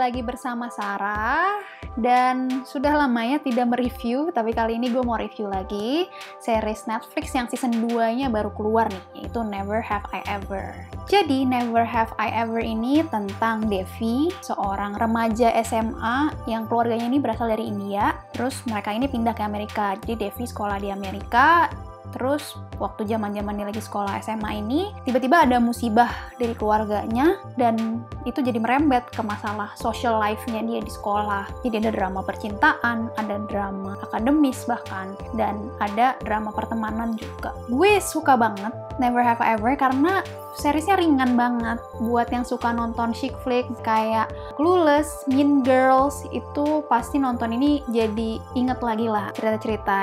lagi bersama Sarah. Dan sudah lama ya tidak mereview, tapi kali ini gue mau review lagi series Netflix yang season 2-nya baru keluar nih, yaitu Never Have I Ever. Jadi Never Have I Ever ini tentang Devi, seorang remaja SMA yang keluarganya ini berasal dari India. Terus mereka ini pindah ke Amerika, jadi Devi sekolah di Amerika. Terus waktu zaman-zaman dia lagi sekolah SMA ini, tiba-tiba ada musibah dari keluarganya dan itu jadi merembet ke masalah social life-nya dia di sekolah. Jadi ada drama percintaan, ada drama akademis bahkan, dan ada drama pertemanan juga. Gue suka banget Never Have I Ever karena seriesnya ringan banget. Buat yang suka nonton chick flick kayak Clueless, Mean Girls, itu pasti nonton ini jadi inget lagi lah cerita-cerita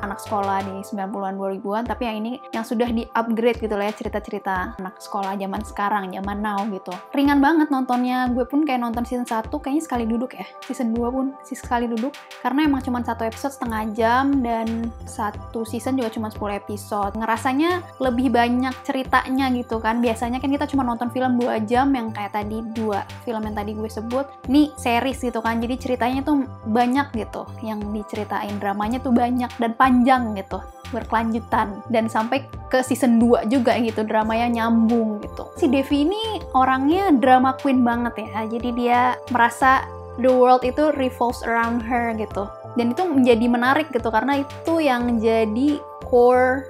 anak sekolah di 90-an 2000-an, tapi yang ini yang sudah di-upgrade gitu lah ya, cerita-cerita anak sekolah zaman sekarang, zaman now gitu. Ringan banget nontonnya, gue pun kayak nonton season 1 kayaknya sekali duduk ya, season 2 pun sekali duduk, karena emang cuma satu episode setengah jam dan satu season juga cuma 10 episode. Ngerasanya lebih banyak ceritanya gitu kan. Biasanya kan kita cuma nonton film 2 jam yang kayak tadi 2 film yang tadi gue sebut. Ini series gitu kan, jadi ceritanya tuh banyak gitu yang diceritain, dramanya tuh banyak dan panjang gitu, berkelanjutan, dan sampai ke season 2 juga gitu, dramanya nyambung gitu. Si Devi ini orangnya drama queen banget ya, jadi dia merasa the world itu revolves around her gitu, dan itu menjadi menarik gitu karena itu yang jadi core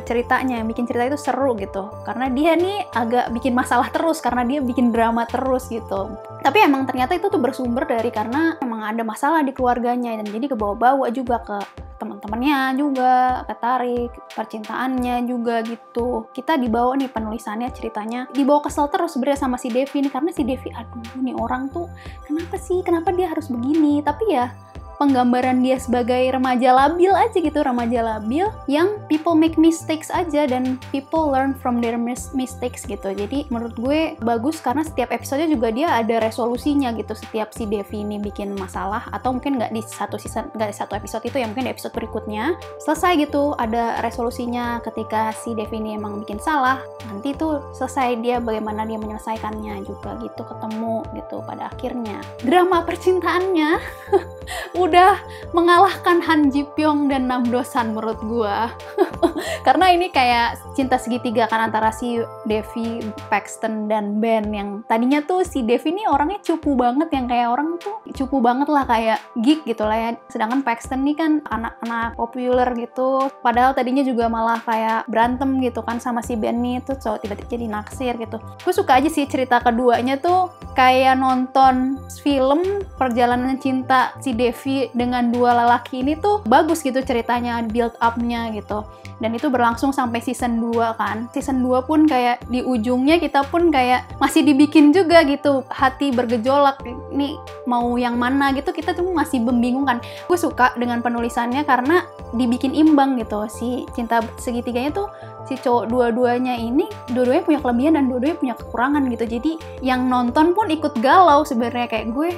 ceritanya, yang bikin cerita itu seru gitu, karena dia nih agak bikin masalah terus karena dia bikin drama terus gitu. Tapi emang ternyata itu tuh bersumber dari karena emang ada masalah di keluarganya, dan jadi kebawa-bawa juga ke teman-temannya juga, ketarik percintaannya juga gitu. Kita dibawa nih penulisannya, ceritanya dibawa kesel terus sebenarnya sama si Devi nih, karena si Devi aduh nih orang tuh kenapa dia harus begini. Tapi ya penggambaran dia sebagai remaja labil aja gitu, remaja labil yang people make mistakes aja dan people learn from their mistakes gitu. Jadi menurut gue bagus karena setiap episodenya juga dia ada resolusinya gitu. Setiap si Devi ini bikin masalah, atau mungkin nggak di satu season, nggak di satu episode itu ya, mungkin di episode berikutnya selesai gitu, ada resolusinya. Ketika si Devi ini emang bikin salah, nanti tuh selesai dia bagaimana dia menyelesaikannya juga gitu, ketemu gitu pada akhirnya. Drama percintaannya udah mengalahkan Han Ji Pyong dan Nam Do San menurut gua. Karena ini kayak cinta segitiga kan antara si Devi, Paxton, dan Ben. Yang tadinya tuh si Devi ini orangnya cupu banget, yang kayak orang tuh cupu banget lah, kayak geek gitu lah ya. Sedangkan Paxton nih kan anak-anak populer gitu, padahal tadinya juga malah kayak berantem gitu kan sama si Ben nih, tuh so tiba-tiba jadi naksir gitu. Gue suka aja sih cerita keduanya tuh kayak nonton film perjalanan cinta si Devi dengan dua lelaki ini tuh bagus gitu ceritanya, build up-nya gitu. Dan itu berlangsung sampai season 2 kan. Season 2 pun kayak di ujungnya kita pun kayak masih dibikin juga gitu, hati bergejolak, ini mau yang mana gitu, kita tuh masih membingungkan. Gue suka dengan penulisannya karena dibikin imbang gitu. Si cinta segitiganya tuh si cowok dua-duanya punya kelebihan dan dua-duanya punya kekurangan gitu. Jadi yang nonton pun ikut galau sebenarnya, kayak gue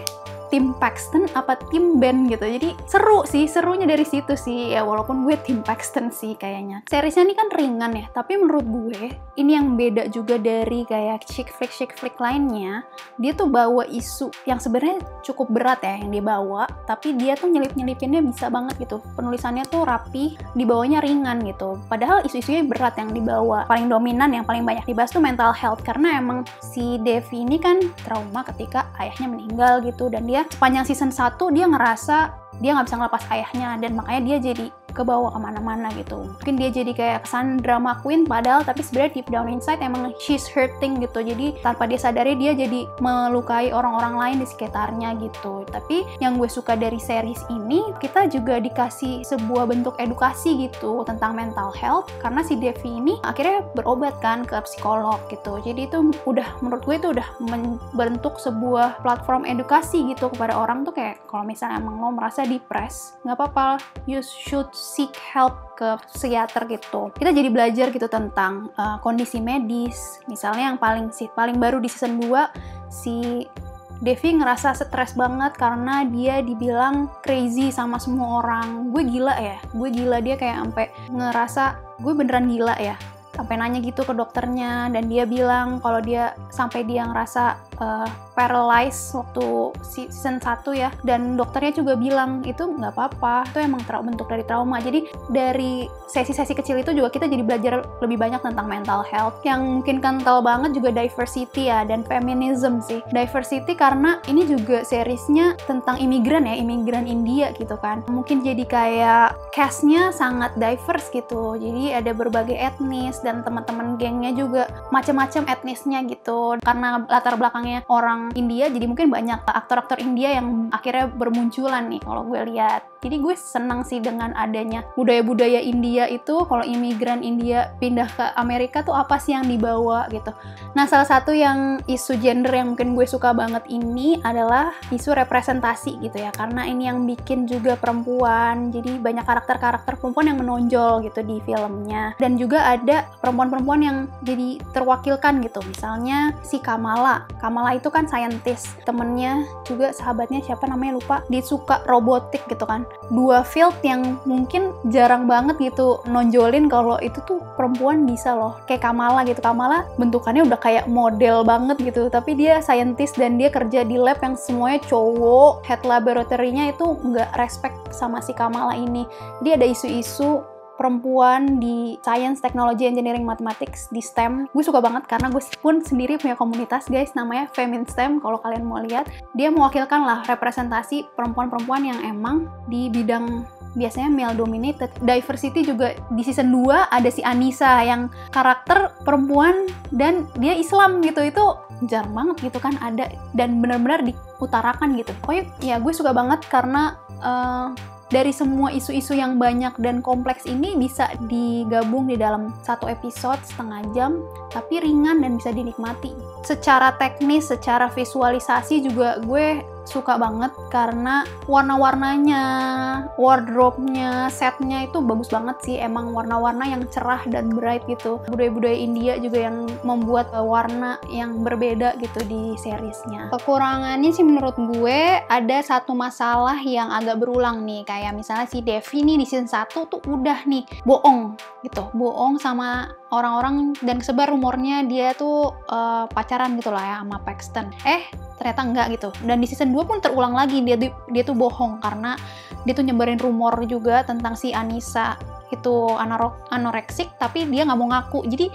tim Paxton apa tim Ben gitu. Jadi seru sih, serunya dari situ sih ya, walaupun gue tim Paxton sih kayaknya. Seriesnya ini kan ringan ya, tapi menurut gue ini yang beda juga dari kayak chick flick lainnya. Dia tuh bawa isu yang sebenarnya cukup berat ya yang dia bawa, tapi dia tuh nyelip-nyelipinnya bisa banget gitu. Penulisannya tuh rapi, dibawanya ringan gitu. Padahal isu-isunya berat yang dibawa. Paling dominan, yang paling banyak dibahas tuh mental health, karena emang si Devi ini kan trauma ketika ayahnya meninggal gitu, dan dia sepanjang season 1 dia ngerasa dia nggak bisa ngelepas ayahnya, dan makanya dia jadi kebawa kemana-mana gitu. Mungkin dia jadi kayak kesan drama queen, padahal tapi sebenarnya deep down inside emang she's hurting gitu. Jadi tanpa dia sadari dia jadi melukai orang-orang lain di sekitarnya gitu. Tapi yang gue suka dari series ini, kita juga dikasih sebuah bentuk edukasi gitu tentang mental health, karena si Devi ini akhirnya berobat kan ke psikolog gitu. Jadi itu udah, menurut gue itu udah membentuk sebuah platform edukasi gitu kepada orang tuh, kayak kalau misalnya emang lo merasa depres, nggak apa-apa, you should seek help ke psikiater gitu. Kita jadi belajar gitu tentang kondisi medis. Misalnya yang paling baru di season 2, si Devi ngerasa stres banget karena dia dibilang crazy sama semua orang. Gue gila ya, dia kayak sampai ngerasa gue beneran gila ya. Sampai nanya gitu ke dokternya, dan dia bilang kalau dia sampai dia ngerasa paralyzed waktu season 1 ya, dan dokternya juga bilang itu nggak apa-apa, itu emang bentuk dari trauma. Jadi dari sesi-sesi kecil itu juga kita jadi belajar lebih banyak tentang mental health. Yang mungkin kental banget juga diversity ya, dan feminism sih. Diversity karena ini juga seriesnya tentang imigran ya, imigran India gitu kan. Mungkin jadi kayak cast-nya sangat diverse gitu, jadi ada berbagai etnis dan teman-teman gengnya juga macam-macam etnisnya gitu. Karena latar belakangnya orang India, jadi mungkin banyak aktor-aktor India yang akhirnya bermunculan nih kalau gue lihat. Jadi gue senang sih dengan adanya budaya-budaya India itu. Kalau imigran India pindah ke Amerika tuh apa sih yang dibawa gitu. Nah, salah satu yang isu gender yang mungkin gue suka banget ini adalah isu representasi gitu ya, karena ini yang bikin juga perempuan, jadi banyak karakter-karakter perempuan yang menonjol gitu di filmnya, dan juga ada perempuan-perempuan yang jadi terwakilkan gitu. Misalnya si Kamala itu kan scientist, temennya juga sahabatnya siapa namanya lupa, dia suka robotik gitu kan. Dua field yang mungkin jarang banget gitu nonjolin kalau itu tuh perempuan bisa loh, kayak Kamala gitu. Kamala bentukannya udah kayak model banget gitu, tapi dia scientist dan dia kerja di lab yang semuanya cowok. Head laboratory-nya itu nggak respect sama si Kamala ini. Dia ada isu-isu perempuan di science, technology, engineering, mathematics, di STEM. Gue suka banget karena gue pun sendiri punya komunitas guys, namanya Femin STEM. Kalau kalian mau lihat, dia mewakilkan lah representasi perempuan-perempuan yang emang di bidang biasanya male dominated. Diversity juga di season 2 ada si Anissa yang karakter perempuan dan dia Islam gitu. Itu jarang banget gitu kan ada, dan benar-benar diutarakan gitu. Pokoknya ya gue suka banget karena dari semua isu-isu yang banyak dan kompleks ini bisa digabung di dalam satu episode setengah jam, tapi ringan dan bisa dinikmati. Secara teknis, secara visualisasi juga gue suka banget karena warna-warnanya, wardrobe-nya, setnya itu bagus banget sih. Emang warna-warna yang cerah dan bright gitu. Budaya-budaya India juga yang membuat warna yang berbeda gitu di seriesnya. Kekurangannya sih menurut gue ada satu masalah yang agak berulang nih. Kayak misalnya si Devi nih di season 1 tuh udah nih bohong gitu. Bohong sama orang-orang dan kesebar rumornya dia tuh pacaran gitu lah ya sama Paxton. Ternyata enggak gitu. Dan di season 2 pun terulang lagi dia tuh bohong karena dia tuh nyebarin rumor juga tentang si Anissa itu anoreksik, tapi dia nggak mau ngaku. Jadi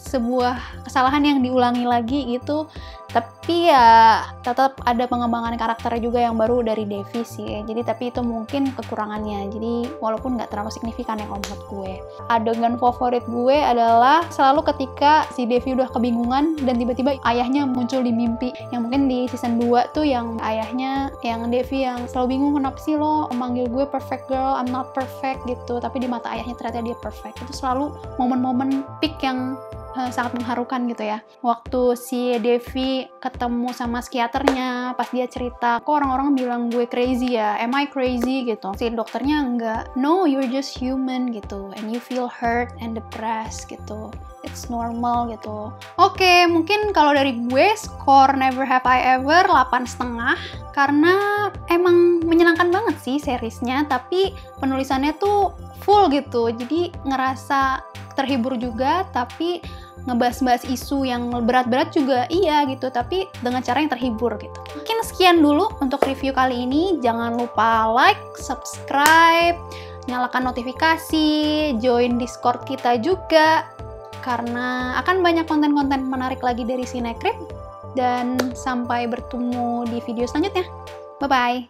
sebuah kesalahan yang diulangi lagi gitu. Tapi ya tetap ada pengembangan karakter juga yang baru dari Devi sih. Jadi tapi itu mungkin kekurangannya. Jadi walaupun nggak terlalu signifikan ya kalau menurut gue. Adegan favorit gue adalah selalu ketika si Devi udah kebingungan dan tiba-tiba ayahnya muncul di mimpi. Yang mungkin di season 2 tuh yang ayahnya, yang Devi yang selalu bingung kenapa sih lo manggil gue perfect girl, I'm not perfect gitu. Tapi di mata ayahnya ternyata dia perfect. Itu selalu momen-momen peak yang sangat mengharukan gitu ya. Waktu si Devi ketemu sama psikiaternya, pas dia cerita, kok orang-orang bilang gue crazy ya, am I crazy gitu. Si dokternya enggak, no, you're just human gitu, and you feel hurt and depressed gitu, it's normal gitu. Oke, mungkin kalau dari gue skor Never Have I Ever 8,5 karena emang menyenangkan banget sih seriesnya, tapi penulisannya tuh full gitu, jadi ngerasa terhibur juga, tapi ngebahas-bahas isu yang berat-berat juga iya gitu, tapi dengan cara yang terhibur gitu. Mungkin sekian dulu untuk review kali ini. Jangan lupa like, subscribe, nyalakan notifikasi, join Discord kita juga karena akan banyak konten-konten menarik lagi dari Cinecrip. Dan sampai bertemu di video selanjutnya. Bye-bye!